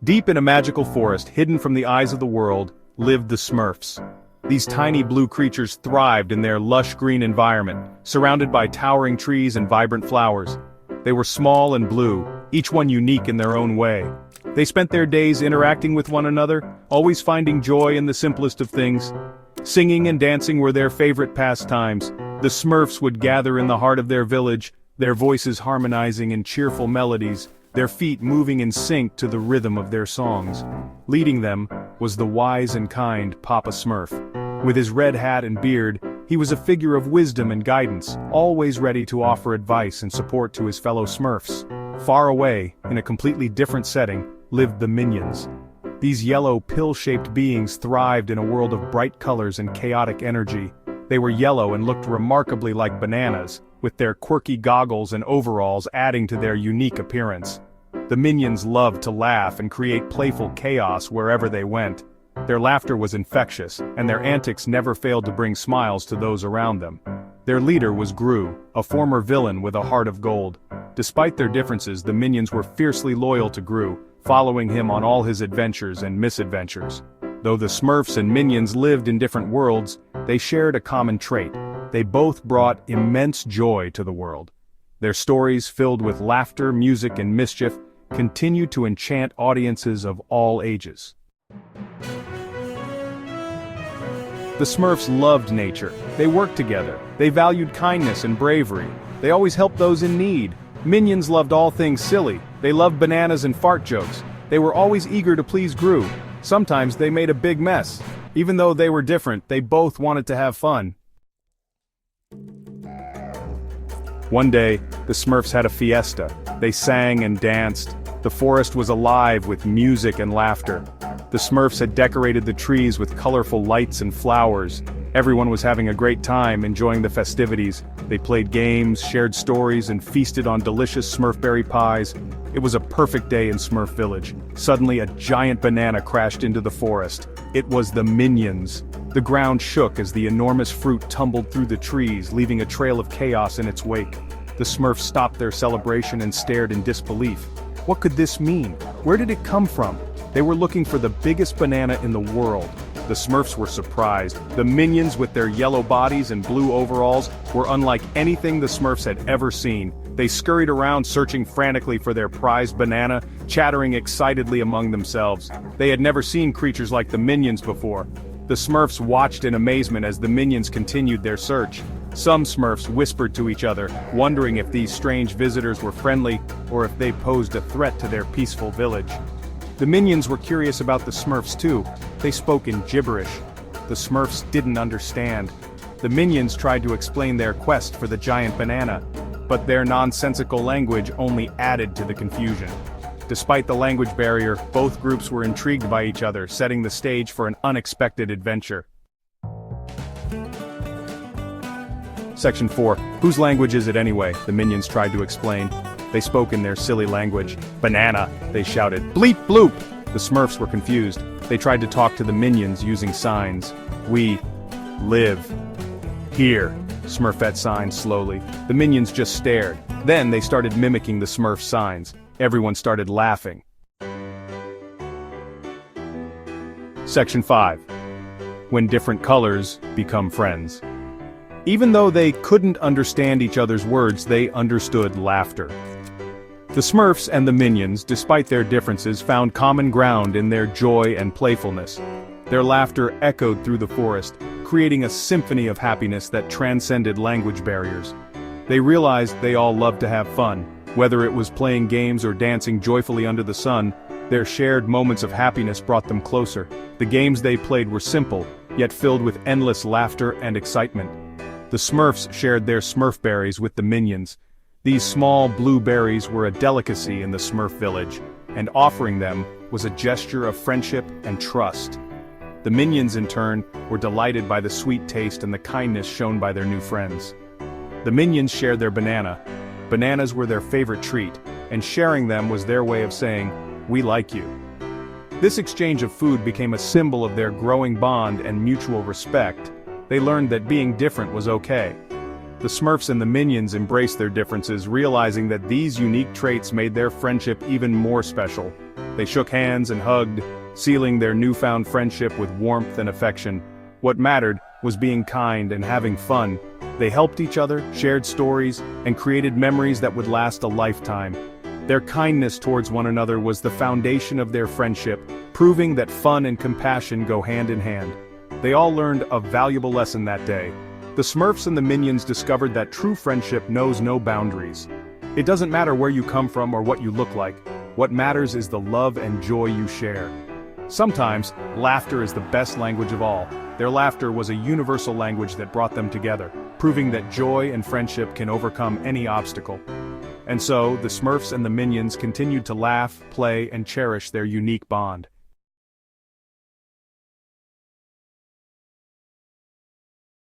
Deep in a magical forest hidden from the eyes of the world, lived the Smurfs. These tiny blue creatures thrived in their lush green environment, surrounded by towering trees and vibrant flowers. They were small and blue, each one unique in their own way. They spent their days interacting with one another, always finding joy in the simplest of things. Singing and dancing were their favorite pastimes. The Smurfs would gather in the heart of their village, their voices harmonizing in cheerful melodies, their feet moving in sync to the rhythm of their songs. Leading them was the wise and kind Papa Smurf. With his red hat and beard, he was a figure of wisdom and guidance, always ready to offer advice and support to his fellow Smurfs. Far away, in a completely different setting, lived the Minions. These yellow, pill-shaped beings thrived in a world of bright colors and chaotic energy. They were yellow and looked remarkably like bananas, with their quirky goggles and overalls adding to their unique appearance. The Minions loved to laugh and create playful chaos wherever they went. Their laughter was infectious, and their antics never failed to bring smiles to those around them. Their leader was Gru, a former villain with a heart of gold. Despite their differences, the Minions were fiercely loyal to Gru, following him on all his adventures and misadventures. Though the Smurfs and Minions lived in different worlds, they shared a common trait. They both brought immense joy to the world. Their stories, filled with laughter, music, and mischief, continue to enchant audiences of all ages. The Smurfs loved nature. They worked together. They valued kindness and bravery. They always helped those in need. Minions loved all things silly. They loved bananas and fart jokes. They were always eager to please Gru. Sometimes they made a big mess. Even though they were different, they both wanted to have fun. One day, the Smurfs had a fiesta. They sang and danced. The forest was alive with music and laughter. The Smurfs had decorated the trees with colorful lights and flowers. Everyone was having a great time, enjoying the festivities. They played games, shared stories, and feasted on delicious Smurfberry pies. It was a perfect day in Smurf Village. Suddenly, a giant banana crashed into the forest. It was the Minions. The ground shook as the enormous fruit tumbled through the trees, leaving a trail of chaos in its wake. The Smurfs stopped their celebration and stared in disbelief. What could this mean? Where did it come from? They were looking for the biggest banana in the world. The Smurfs were surprised. The Minions, with their yellow bodies and blue overalls, were unlike anything the Smurfs had ever seen. They scurried around searching frantically for their prized banana, chattering excitedly among themselves. They had never seen creatures like the Minions before. The Smurfs watched in amazement as the Minions continued their search. Some Smurfs whispered to each other, wondering if these strange visitors were friendly or if they posed a threat to their peaceful village. The Minions were curious about the Smurfs too. They spoke in gibberish. The Smurfs didn't understand. The Minions tried to explain their quest for the giant banana, but their nonsensical language only added to the confusion. Despite the language barrier, both groups were intrigued by each other, setting the stage for an unexpected adventure. Section 4. Whose language is it anyway? The Minions tried to explain. They spoke in their silly language. Banana, they shouted. Bleep bloop! The Smurfs were confused. They tried to talk to the Minions using signs. We live here, Smurfette signed slowly. The Minions just stared. Then they started mimicking the Smurf signs. Everyone started laughing. Section 5. When different colors become friends. Even though they couldn't understand each other's words, they understood laughter. The Smurfs and the Minions, despite their differences, found common ground in their joy and playfulness. Their laughter echoed through the forest, creating a symphony of happiness that transcended language barriers. They realized they all loved to have fun. Whether it was playing games or dancing joyfully under the sun, their shared moments of happiness brought them closer. The games they played were simple, yet filled with endless laughter and excitement. The Smurfs shared their Smurfberries with the Minions. These small blue berries were a delicacy in the Smurf village, and offering them was a gesture of friendship and trust. The Minions, in turn, were delighted by the sweet taste and the kindness shown by their new friends. The Minions shared their banana. Bananas were their favorite treat, and sharing them was their way of saying, "We like you." This exchange of food became a symbol of their growing bond and mutual respect. They learned that being different was okay. The Smurfs and the Minions embraced their differences, realizing that these unique traits made their friendship even more special. They shook hands and hugged, sealing their newfound friendship with warmth and affection. What mattered was being kind and having fun. They helped each other, shared stories, and created memories that would last a lifetime. Their kindness towards one another was the foundation of their friendship, proving that fun and compassion go hand in hand. They all learned a valuable lesson that day. The Smurfs and the Minions discovered that true friendship knows no boundaries. It doesn't matter where you come from or what you look like. What matters is the love and joy you share. Sometimes, laughter is the best language of all. Their laughter was a universal language that brought them together, proving that joy and friendship can overcome any obstacle. And so, the Smurfs and the Minions continued to laugh, play, and cherish their unique bond.